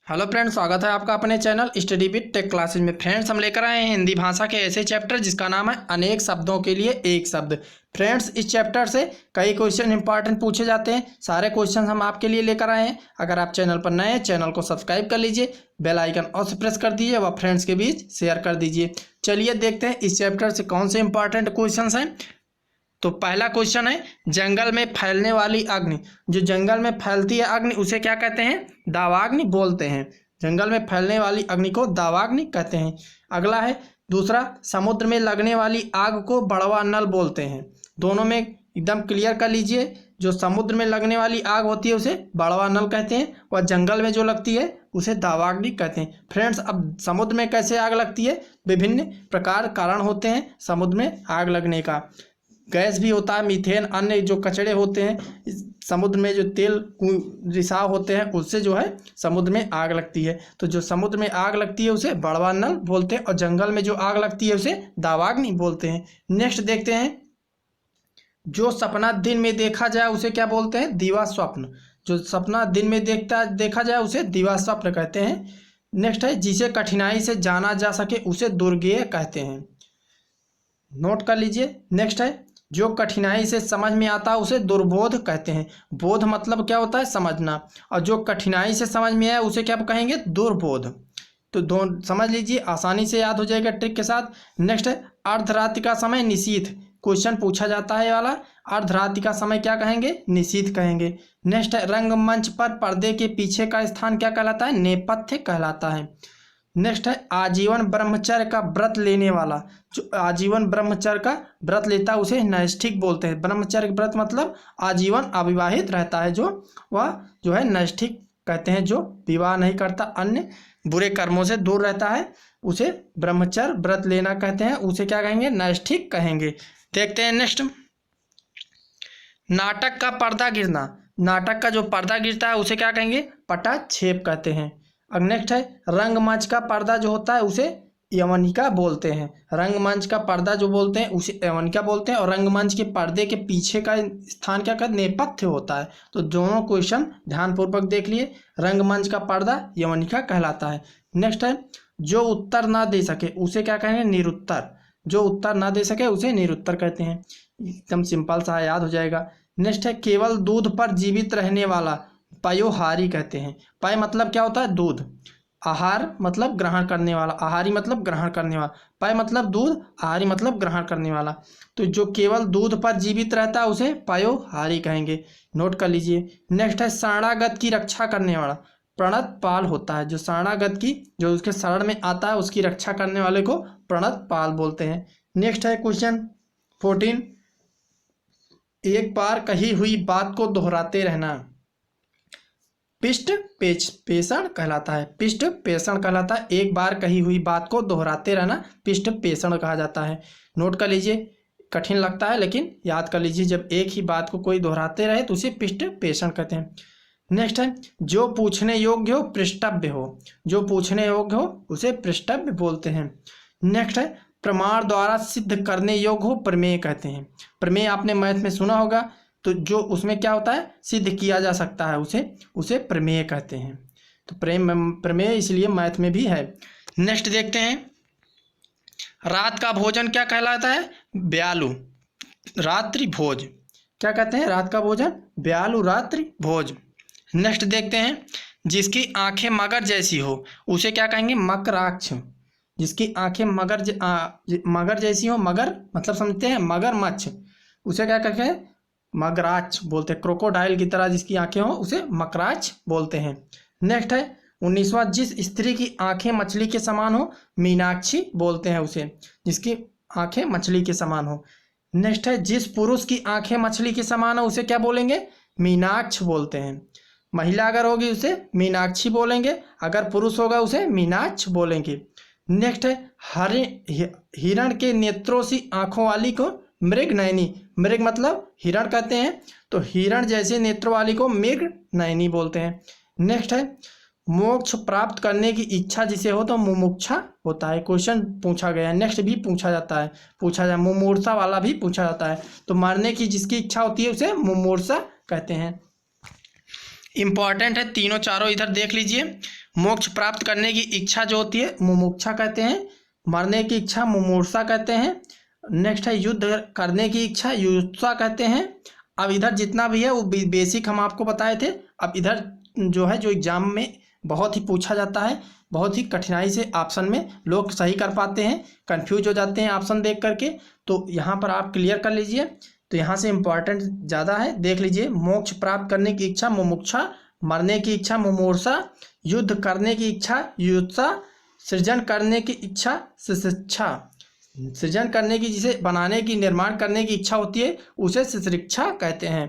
Hello friends, स्वागत है आपका अपने channel study with tech classes में। फ्रेंड्स, हम लेकर आए हैं हिंदी भाषा के ऐसे चैप्टर जिसका नाम है अनेक शब्दों के लिए एक शब्द। फ्रेंड्स, इस चैप्टर से कई क्वेश्चन इंपॉर्टेंट पूछे जाते हैं। सारे क्वेश्चन हम आपके लिए लेकर आए हैं। अगर आप चैनल पर नए हैं, चैनल को सब्सक्राइब कर लीजिए, बेल आइकन ऑल से प्रेस कर दीजिए व फ्रेंड्स के बीच शेयर कर दीजिए। चलिए देखते हैं इस चैप्टर से कौन से इंपॉर्टेंट क्वेश्चन हैं। तो पहला क्वेश्चन है, जंगल में फैलने वाली अग्नि। जो जंगल में फैलती है अग्नि उसे क्या कहते हैं? दावाग्नि बोलते हैं। जंगल में फैलने वाली अग्नि को दावाग्नि कहते हैं। अगला है दूसरा, समुद्र में लगने वाली आग को बड़वा नल बोलते हैं। दोनों में एकदम क्लियर कर लीजिए। जो समुद्र में लगने वाली आग होती है उसे बड़वा नल कहते हैं और जंगल में जो लगती है उसे दावाग्नि कहते हैं। फ्रेंड्स, अब समुद्र में कैसे आग लगती है? विभिन्न प्रकार कारण होते हैं समुद्र में आग लगने का। गैस भी होता है, मीथेन, अन्य जो कचड़े होते हैं समुद्र में, जो तेल रिसाव होते हैं उससे जो है समुद्र में आग लगती है। तो जो समुद्र में आग लगती है उसे बड़वा नल बोलते हैं और जंगल में जो आग लगती है उसे दावाग्नि बोलते हैं। नेक्स्ट देखते हैं, जो सपना दिन में देखा जाए उसे क्या बोलते हैं? दिवा स्वप्न। जो सपना दिन में देखा जाए उसे दिवा स्वप्न कहते हैं। नेक्स्ट है, जिसे कठिनाई से जाना जा सके उसे दुर्गेय कहते हैं। नोट कर लीजिए। नेक्स्ट है, जो कठिनाई से समझ में आता है उसे दुर्बोध कहते हैं। बोध मतलब क्या होता है? समझना। और जो कठिनाई से समझ में आए उसे क्या कहेंगे? दुर्बोध। तो समझ लीजिए, आसानी से याद हो जाएगा ट्रिक के साथ। नेक्स्ट है, अर्धरात्रि का समय निशीथ। क्वेश्चन पूछा जाता है ये वाला। अर्धरात्रि का समय क्या कहेंगे? निशीथ कहेंगे। नेक्स्ट है, रंगमंच पर पर्दे के पीछे का स्थान क्या कहलाता है? नेपथ्य कहलाता है। नेक्स्ट है, आजीवन ब्रह्मचर्य का व्रत लेने वाला। जो आजीवन ब्रह्मचर्य का व्रत लेता है उसे नैष्ठिक बोलते हैं। ब्रह्मचर्य व्रत मतलब आजीवन अविवाहित रहता है वह जो है नैष्ठिक कहते हैं। जो विवाह नहीं करता, अन्य बुरे कर्मों से दूर रहता है उसे ब्रह्मचर्य व्रत लेना कहते हैं। उसे क्या कहेंगे? नैष्ठिक कहेंगे। देखते हैं नेक्स्ट, नाटक का पर्दा गिरना। नाटक का जो पर्दा गिरता है उसे क्या कहेंगे? पटाक्षेप कहते हैं। अब नेक्स्ट है, रंगमंच का पर्दा जो होता है उसे यवनिका बोलते हैं। रंगमंच का पर्दा जो बोलते हैं उसे यवनिका बोलते हैं और रंगमंच के पर्दे के पीछे का स्थान क्या कहते? नेपथ्य होता है। तो दोनों क्वेश्चन ध्यानपूर्वक देख लिए। रंगमंच का पर्दा यवनिका कहलाता है। नेक्स्ट है, जो उत्तर ना दे सके उसे क्या कहेंगे? निरुत्तर। जो उत्तर ना दे सके उसे निरुत्तर कहते हैं। एकदम सिंपल सा याद हो जाएगा। नेक्स्ट है, केवल दूध पर जीवित रहने वाला पयोहारी कहते हैं। पय मतलब क्या होता है? दूध। आहार मतलब ग्रहण करने वाला। आहारी मतलब ग्रहण करने वाला। पय मतलब दूध, आहारी मतलब ग्रहण करने वाला। तो जो केवल दूध पर जीवित रहता है उसे पयोहारी कहेंगे। नोट कर लीजिए। नेक्स्ट है, शरणागत की रक्षा करने वाला प्रणत पाल होता है। जो शरणागत की, जो उसके शरण में आता है उसकी रक्षा करने वाले को प्रणत पाल बोलते हैं। नेक्स्ट है क्वेश्चन 14, एक बार कही हुई बात को दोहराते रहना पिष्ट पेषण कहलाता है। पिष्ट पेषण कहलाता है। एक बार कही हुई बात को दोहराते रहना पिष्ट पेषण कहा जाता है। नोट कर लीजिए, कठिन लगता है लेकिन याद कर लीजिए। जब एक ही बात को कोई दोहराते रहे तो उसे पिष्ट पेषण कहते हैं। नेक्स्ट है, जो पूछने योग्य हो पृष्ठव्य हो। जो पूछने योग्य हो उसे पृष्ठव्य बोलते हैं। नेक्स्ट है, प्रमाण द्वारा सिद्ध करने योग्य हो प्रमेय कहते हैं। प्रमेय आपने मैथ में सुना होगा। तो जो उसमें क्या होता है? सिद्ध किया जा सकता है उसे प्रमेय कहते हैं। तो प्रमेय इसलिए मैथ में भी है। नेक्स्ट देखते हैं, रात का भोजन क्या कहलाता है? ब्यालु रात्रि भोज। क्या कहते हैं? रात का भोजन ब्यालु रात्रि भोज। नेक्स्ट देखते हैं, जिसकी आंखें मगर जैसी हो उसे क्या कहेंगे? मकराक्ष। जिसकी आंखें मगर जैसी हो, मगर मतलब समझते हैं मगरमच्छ, उसे क्या कहते हैं? मगराच बोलते हैं। क्रोकोडाइल की तरह जिसकी आंखें हो उसे मकराच बोलते हैं। नेक्स्ट है 19वां, जिस स्त्री की आंखें मछली के समान हो मीनाक्षी बोलते हैं उसे। जिसकी आंखें मछली के समान हो। नेक्स्ट है, जिस पुरुष की आंखें मछली के समान हो उसे क्या बोलेंगे? मीनाक्ष बोलते हैं। महिला अगर होगी उसे मीनाक्षी बोलेंगे, अगर पुरुष होगा उसे मीनाक्ष बोलेंगे। नेक्स्ट है, हिरण के नेत्रों सी आंखों वाली को मृग नयनी। मृग मतलब हिरण कहते हैं, तो हिरण जैसे नेत्रों वाली को मृग नयनी बोलते हैं। नेक्स्ट है, मोक्ष प्राप्त करने की इच्छा जिसे हो तो मुमुक्षा होता है। क्वेश्चन पूछा गया है। नेक्स्ट भी पूछा जाए, मुमूर्षा वाला भी पूछा जाता है। तो मरने की जिसकी इच्छा होती है उसे मुमूर्षा कहते हैं। इंपॉर्टेंट है तीनों चारों, इधर देख लीजिए। मोक्ष प्राप्त करने की इच्छा जो होती है मुमुक्षा कहते हैं, मरने की इच्छा मुमूर्षा कहते हैं। नेक्स्ट है युद्ध करने की इच्छा युत्सा कहते हैं। अब इधर जितना भी है वो बेसिक हम आपको बताए थे। अब इधर जो है जो एग्जाम में बहुत ही पूछा जाता है, बहुत ही कठिनाई से ऑप्शन में लोग सही कर पाते हैं, कंफ्यूज हो जाते हैं ऑप्शन देख करके, तो यहाँ पर आप क्लियर कर लीजिए। तो यहाँ से इम्पॉर्टेंट ज़्यादा है, देख लीजिए। मोक्ष प्राप्त करने की इच्छा मुमुक्षा, मरने की इच्छा मुमूर्षा, युद्ध करने की इच्छा युत्सा, सृजन करने की इच्छा शिक्षा, सृजन करने की जिसे बनाने की निर्माण करने की इच्छा होती है उसे शिक्षा कहते हैं।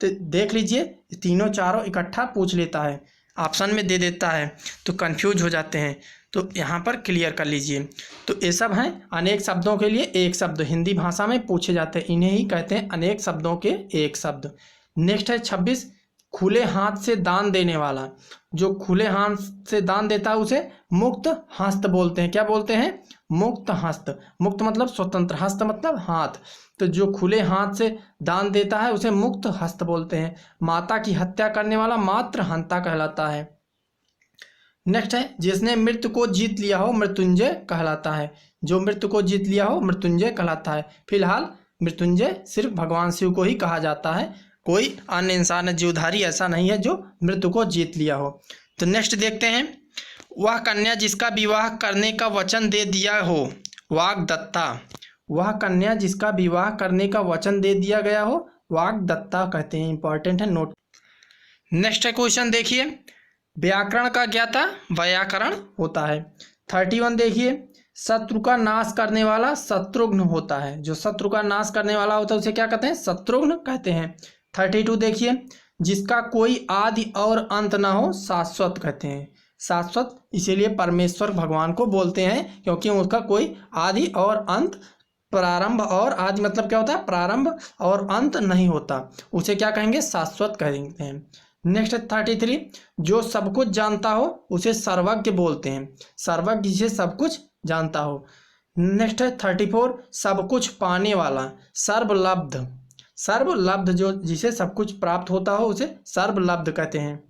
तो देख लीजिए तीनों चारों इकट्ठा पूछ लेता है, ऑप्शन में दे देता है, तो कंफ्यूज हो जाते हैं, तो यहाँ पर क्लियर कर लीजिए। तो ये सब हैं अनेक शब्दों के लिए एक शब्द, हिंदी भाषा में पूछे जाते हैं, इन्हें ही कहते हैं अनेक शब्दों के एक शब्द। नेक्स्ट है 26, खुले हाथ से दान देने वाला। जो खुले हाथ से दान देता है उसे मुक्त हस्त बोलते हैं। क्या बोलते हैं? मुक्त हस्त। मुक्त मतलब स्वतंत्र, हस्त मतलब हाथ। तो जो खुले हाथ से दान देता है उसे मुक्त हस्त बोलते हैं। माता की हत्या करने वाला मात्र हंता कहलाता है। नेक्स्ट है जिसने मृत्यु को जीत लिया हो मृत्युंजय कहलाता है। जो मृत्यु को जीत लिया हो मृत्युंजय कहलाता है। फिलहाल मृत्युंजय सिर्फ भगवान शिव को ही कहा जाता है, कोई अन्य इंसान जीवधारी ऐसा नहीं है जो मृत्यु को जीत लिया हो। तो नेक्स्ट देखते हैं, वह कन्या जिसका विवाह करने का वचन दे दिया हो वाग्दत्ता। वह कन्या जिसका विवाह करने का वचन दे दिया गया हो वाग्दत्ता कहते हैं। इंपॉर्टेंट है, नोट। नेक्स्ट क्वेश्चन देखिए, व्याकरण का ज्ञाता व्याकरण होता है। 31 देखिए, शत्रु का नाश करने वाला शत्रुघ्न होता है। जो शत्रु का नाश करने वाला होता है उसे क्या कहते हैं? शत्रुघ्न कहते हैं। 32 देखिए, जिसका कोई आदि और अंत ना हो शाश्वत कहते हैं। शाश्वत इसीलिए परमेश्वर भगवान को बोलते हैं क्योंकि उसका कोई आदि और अंत, प्रारंभ और आदि मतलब क्या होता है? प्रारंभ और अंत नहीं होता, उसे क्या कहेंगे? शाश्वत कहेंगे हैं। नेक्स्ट 33, जो सब कुछ जानता हो उसे सर्वज्ञ बोलते हैं। सर्वज्ञ जिसे सब कुछ जानता हो। नेक्स्ट है 34, सब कुछ पाने वाला सर्वलब्ध। सर्वलब्ध जो जिसे सब कुछ प्राप्त होता हो उसे सर्वलब्ध कहते हैं।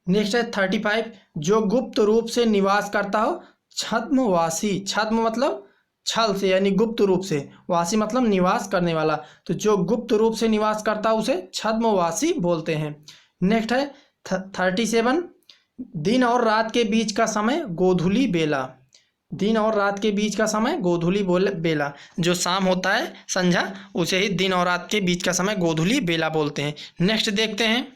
नेक्स्ट है 35, जो गुप्त रूप से निवास करता हो छद्मवासी। छद्म मतलब छल से यानी गुप्त रूप से, वासी मतलब निवास करने वाला, तो जो गुप्त रूप से निवास करता है उसे छद्मवासी बोलते हैं। नेक्स्ट है 37, दिन और रात के बीच का समय गोधूली बेला। दिन और रात के बीच का समय गोधूली बेला, जो शाम होता है संध्या उसे ही दिन और रात के बीच का समय गोधूली बेला बोलते हैं। नेक्स्ट देखते हैं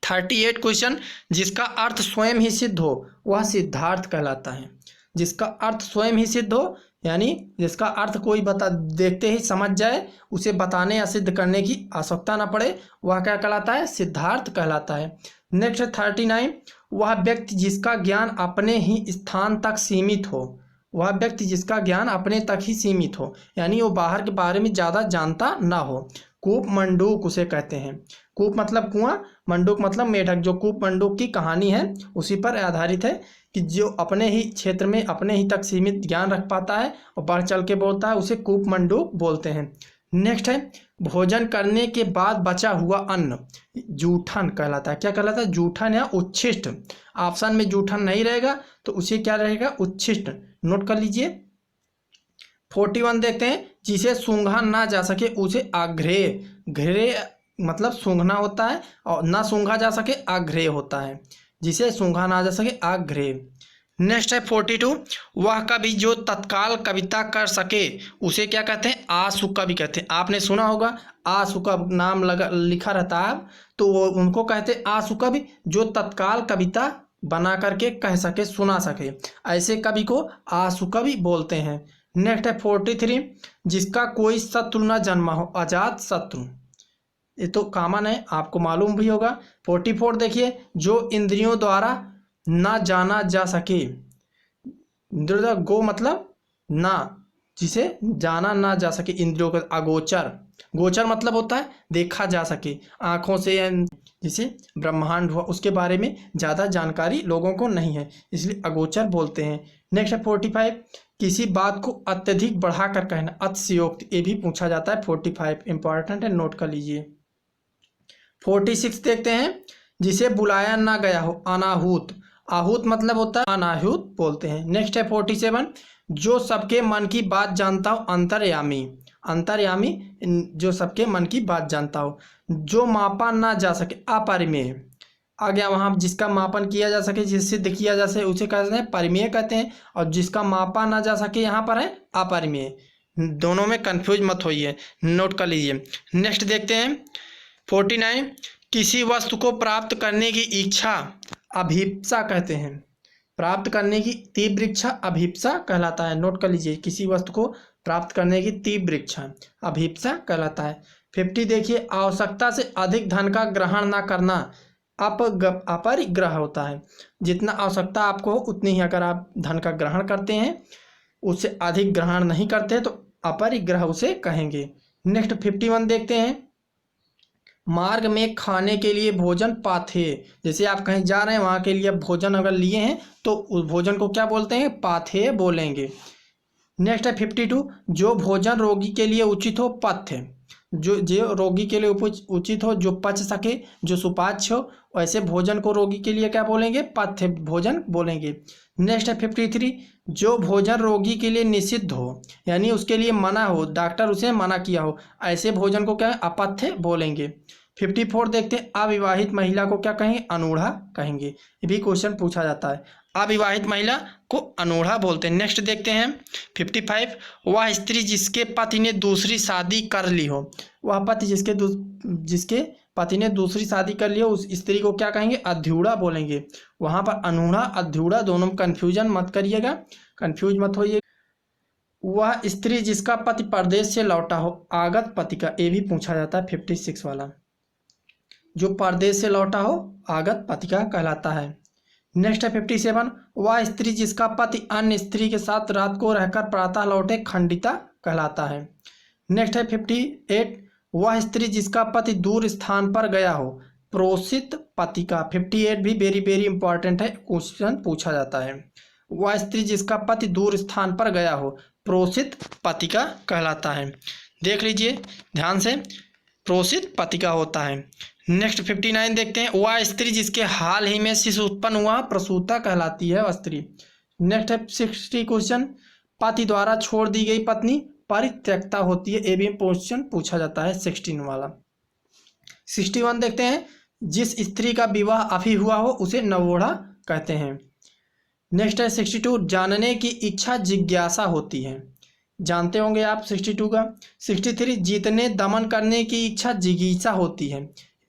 38 क्वेश्चन, जिसका अर्थ स्वयं ही सिद्ध हो वह सिद्धार्थ कहलाता है। जिसका अर्थ स्वयं ही सिद्ध हो यानी जिसका अर्थ कोई देखते ही समझ जाए, उसे बताने या सिद्ध करने की आवश्यकता ना पड़े, वह क्या कहलाता है? सिद्धार्थ कहलाता है। नेक्स्ट 39, वह व्यक्ति जिसका ज्ञान अपने ही स्थान तक सीमित हो। वह व्यक्ति जिसका ज्ञान अपने तक ही सीमित हो यानी वो बाहर के बारे में ज़्यादा जानता ना हो। कूप मंडूक उसे कहते हैं। कूप मतलब कुआं, मंडूक मतलब मेढक। जो कूप मंडूक की कहानी है उसी पर आधारित है कि जो अपने ही क्षेत्र में अपने ही तक सीमित ज्ञान रख पाता है और बढ़ चल के बोलता है उसे कूप मंडूक बोलते हैं। नेक्स्ट है भोजन करने के बाद बचा हुआ अन्न जूठन कहलाता है। क्या कहलाता है? जूठन या उच्छिष्ट। ऑप्शन में जूठन नहीं रहेगा तो उसे क्या रहेगा? उच्छिष्ट। नोट कर लीजिए। 41 देखते हैं, जिसे सूंघा ना जा सके उसे आग्रेय। घ्रेय मतलब सूंघना होता है और ना सूंघा जा सके आग्रेय होता है। जिसे सूंघा ना जा सके आग्रेय। नेक्स्ट है 42, वह कवि जो तत्काल कविता कर सके उसे क्या कहते हैं? आशु कवि कहते हैं। आपने सुना होगा आशु का नाम लिखा रहता है तो वो उनको कहते हैं आशु कवि, जो तत्काल कविता बना करके कह सके, सुना सके, ऐसे कवि को आशु कवि बोलते हैं। नेक्स्ट है 43, जिसका कोई शत्रु न जन्मा हो अजात शत्रु। ये तो कॉमन है, आपको मालूम भी होगा। 44 देखिए, जो इंद्रियों द्वारा ना जाना जा सके। इंद्रियों गो मतलब ना, जिसे जाना ना जा सके, इंद्रियों का अगोचर। गोचर मतलब होता है देखा जा सके आँखों से, जिसे ब्रह्मांड हुआ उसके बारे में ज़्यादा जानकारी लोगों को नहीं है, इसलिए अगोचर बोलते हैं। नेक्स्ट है 45, किसी बात को अत्यधिक बढ़ाकर कहना अतिशयोक्ति। ये भी पूछा जाता है। 45 इंपॉर्टेंट है, नोट कर लीजिए। 46 देखते हैं, जिसे बुलाया ना गया हो, अनाहूत। आहूत मतलब होता है अनाहूत बोलते हैं। नेक्स्ट है 47, जो सबके मन की बात जानता हो, अंतर्यामी। अंतर्यामी जो सबके मन की बात जानता हो। जो मापा ना जा सके, अपरिमेय। आ गया वहाँ, जिसका मापन किया जा सके, जिससे सिद्ध किया जा सके उसे कहते हैं परिमेय कहते हैं, और जिसका मापा ना जा सके यहाँ पर है अपरिमेय। दोनों में कंफ्यूज मत होइए, नोट कर लीजिए। नेक्स्ट देखते हैं 49, किसी वस्तु को प्राप्त करने की इच्छा अभीप्सा कहते हैं। प्राप्त करने की तीव्र इच्छा अभीप्सा कहलाता है। नोट कर लीजिए, किसी वस्तु को प्राप्त करने की तीव्र इच्छा अभीप्सा कहलाता है। 50 देखिए, आवश्यकता से अधिक धन का ग्रहण ना करना अपरिग्रह होता है। जितना आवश्यकता आपको हो उतनी ही अगर आप धन का ग्रहण करते हैं, उससे अधिक ग्रहण नहीं करते तो अपरिग्रह उसे कहेंगे। नेक्स्ट 51 देखते हैं, मार्ग में खाने के लिए भोजन पाथेय। जैसे आप कहीं जा रहे हैं, वहाँ के लिए भोजन अगर लिए हैं तो उस भोजन को क्या बोलते हैं, पाथेय बोलेंगे। नेक्स्ट है 52, जो भोजन रोगी के लिए उचित हो, पथ्य। जो रोगी के लिए उचित हो, जो पच सके, जो सुपाच्य हो, वैसे भोजन को रोगी के लिए क्या बोलेंगे, पथ्य भोजन बोलेंगे। नेक्स्ट है 53, जो भोजन रोगी के लिए निषिद्ध हो, यानी उसके लिए मना हो, डॉक्टर उसे मना किया हो, ऐसे भोजन को क्या अपथ्य बोलेंगे। 54 देखते हैं, अविवाहित महिला को क्या कहेंगे, अनूढ़ा कहेंगे। ये भी क्वेश्चन पूछा जाता है, अविवाहित महिला को अनूढ़ा बोलते हैं। नेक्स्ट देखते हैं 55, वह स्त्री जिसके पति ने दूसरी शादी कर ली हो। वह पति जिसके पति ने दूसरी शादी कर ली हो, उस स्त्री को क्या कहेंगे, अध्यूढ़ा बोलेंगे। वहाँ पर अनूढ़ा अध्यूढ़ा दोनों में कन्फ्यूजन मत करिएगा, कन्फ्यूज मत होइए। वह स्त्री जिसका पति परदेश से लौटा हो, आगत पति का, ये भी पूछा जाता है 56 वाला। जो परदेश से लौटा हो आगत पति का कहलाता है। नेक्स्ट है 57, वह स्त्री जिसका पति अन्य स्त्री के साथ रात को रहकर प्रातः लौटे, खंडिता कहलाता है। नेक्स्ट है 58, वह स्त्री जिसका पति दूर स्थान पर गया हो, प्रोषित पति का। 58 भी वेरी वेरी इंपॉर्टेंट है, क्वेश्चन पूछा जाता है। वह स्त्री जिसका पति दूर स्थान पर गया हो, प्रोषित पति का कहलाता है। देख लीजिए ध्यान से, प्रोषित पति का होता है। नेक्स्ट 59 देखते हैं, वह स्त्री जिसके हाल ही में शिशु उत्पन्न हुआ, प्रसूता कहलाती है वह स्त्री। नेक्स्ट है 60 क्वेश्चन, पति द्वारा छोड़ दी गई पत्नी परित्यक्ता होती है। ये भी क्वेश्चन पूछा जाता है 16 वाला। 61 देखते हैं, जिस स्त्री का विवाह अभी हुआ हो उसे नवोढ़ा कहते हैं। नेक्स्ट है 62, जानने की इच्छा जिज्ञासा होती है। जानते होंगे आप 62 का। 63, जीतने दमन करने की इच्छा जिगीषा होती है।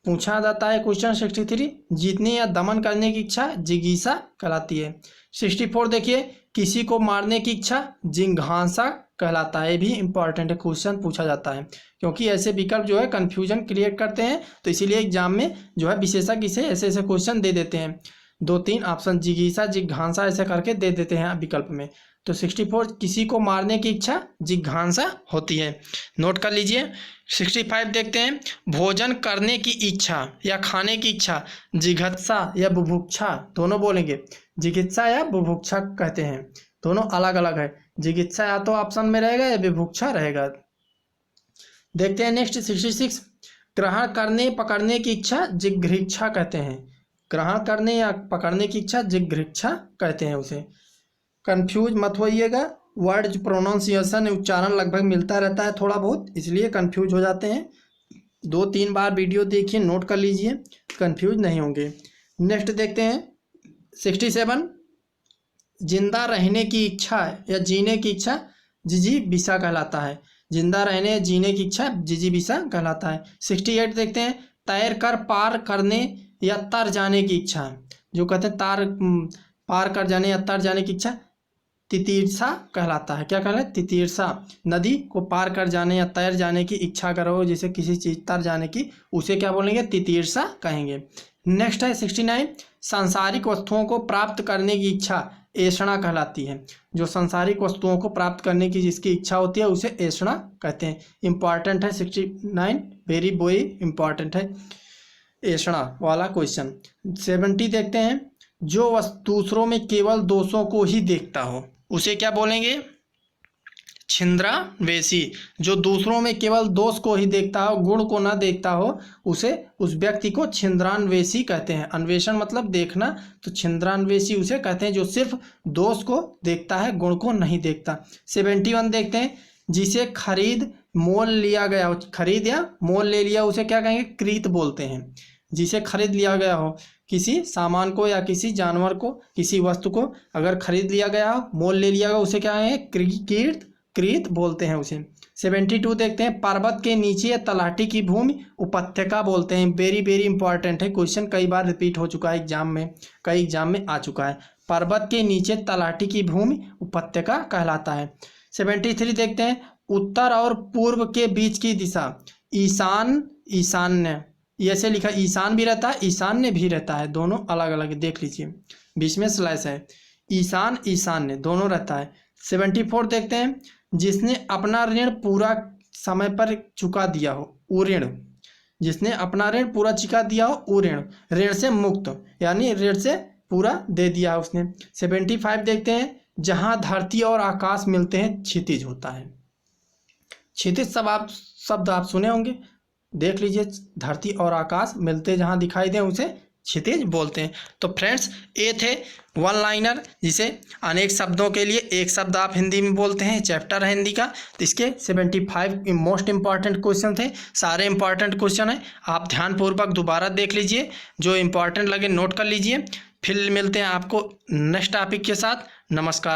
पूछा जाता है क्वेश्चन 63, जीतने या दमन करने की इच्छा जिगीषा कहलाती है। 64 देखिए, किसी को मारने की इच्छा जिघांसा कहलाता है। ये भी इंपॉर्टेंट है, क्वेश्चन पूछा जाता है, क्योंकि ऐसे विकल्प जो है कन्फ्यूजन क्रिएट करते हैं, तो इसीलिए एग्जाम में जो है विशेषज्ञ इसे ऐसे ऐसे क्वेश्चन दे देते हैं। 2-3 ऑप्शन जिगीषा जिघांसा ऐसे करके दे देते हैं विकल्प में। तो 64, किसी को मारने की इच्छा जिघांसा होती है, नोट कर लीजिए। 65 देखते हैं, भोजन करने की इच्छा या खाने की इच्छा जिघत्सा या बुभुक्षा, दोनों बोलेंगे। जिगित्सा या बुभुक्षा कहते हैं, दोनों अलग अलग है। जिगित्सा या तो ऑप्शन में रहेगा या बुभुक्षा रहेगा। देखते हैं नेक्स्ट 66, ग्रहण करने पकड़ने की इच्छा जिघ्रिक्षा कहते हैं। ग्रहण करने या पकड़ने की इच्छा जिघ्रिक्षा कहते हैं उसे। कंफ्यूज मत होइएगा, वर्ड प्रोनाउंसिएशन उच्चारण लगभग मिलता रहता है थोड़ा बहुत, इसलिए कंफ्यूज हो जाते हैं। 2-3 बार वीडियो देखिए, नोट कर लीजिए, कंफ्यूज नहीं होंगे। नेक्स्ट देखते हैं 67, जिंदा रहने की इच्छा या जीने की इच्छा जिजीविषा कहलाता है। जिंदा रहने जीने की इच्छा जिजीविषा कहलाता है। 68 देखते हैं, तैर कर पार करने या तर जाने की इच्छा, जो कहते हैं पार कर जाने या तर जाने की इच्छा तितीर्षा कहलाता है। क्या कहलाता है, तितीर्षा। नदी को पार कर जाने या तैर जाने की इच्छा करो, जैसे किसी चीज तर जाने की, उसे क्या बोलेंगे, तितीर्षा कहेंगे। नेक्स्ट है 69, सांसारिक वस्तुओं को प्राप्त करने की इच्छा ऐषणा कहलाती है। जो सांसारिक वस्तुओं को प्राप्त करने की जिसकी इच्छा होती है उसे ऐषणा कहते हैं। इंपॉर्टेंट है 69, वेरी वेरी इंपॉर्टेंट है ऐषणा वाला क्वेश्चन। 70 देखते हैं, जो दूसरों में केवल दोषों को ही देखता हो उसे क्या बोलेंगे, छिंद्रान्वेषी, जो दूसरों में केवल दोष को ही देखता हो, गुण को ना देखता हो, उसे उस व्यक्ति को छिंद्रान्वेषी कहते हैं। अन्वेषण मतलब देखना, तो छिंद्रान्वेषी उसे कहते हैं जो सिर्फ दोष को देखता है, गुण को नहीं देखता। 71 देखते हैं, जिसे खरीद मोल लिया गया हो, खरीद या मोल ले लिया, उसे क्या कहेंगे? क्रीत बोलते हैं। जिसे खरीद लिया गया हो, किसी सामान को या किसी जानवर को, किसी वस्तु को अगर खरीद लिया गया हो, मोल ले लिया गया, उसे क्या है? क्रीत बोलते हैं उसे। 72 देखते हैं, पर्वत के नीचे तलहटी की भूमि उपत्यका बोलते हैं। वेरी वेरी इंपॉर्टेंट है, क्वेश्चन कई बार रिपीट हो चुका है एग्जाम में, कई एग्जाम में आ चुका है। पर्वत के नीचे तलहटी की भूमि उपत्यका कहलाता है। 73 देखते हैं, उत्तर और पूर्व के बीच की दिशा ईशान्य, ऐसे लिखा, ईशान भी रहता है, ईशान्य भी रहता है, दोनों अलग अलग देख लीजिए, बीच में स्लैश है। ईशान ईशान्य दोनों रहता है। 74 देखते हैं, जिसने अपना ऋण पूरा समय पर चुका दिया हो, वो ऋण, जिसने अपना ऋण पूरा चुका दिया हो, वो ऋण से मुक्त, यानी ऋण से पूरा दे दिया उसने। 75 देखते हैं, जहां धरती और आकाश मिलते हैं क्षितिज होता है। क्षितिज शब्द आप सुने होंगे, देख लीजिए, धरती और आकाश मिलते जहां दिखाई दे उसे क्षितिज बोलते हैं। तो फ्रेंड्स, ये थे वन लाइनर, जिसे अनेक शब्दों के लिए एक शब्द आप हिंदी में बोलते हैं, चैप्टर है हिंदी का। तो इसके 75 मोस्ट इंपॉर्टेंट क्वेश्चन थे, सारे इंपॉर्टेंट क्वेश्चन हैं, आप ध्यानपूर्वक दोबारा देख लीजिए, जो इंपॉर्टेंट लगे नोट कर लीजिए। फिर मिलते हैं आपको नेक्स्ट टॉपिक के साथ। नमस्कार।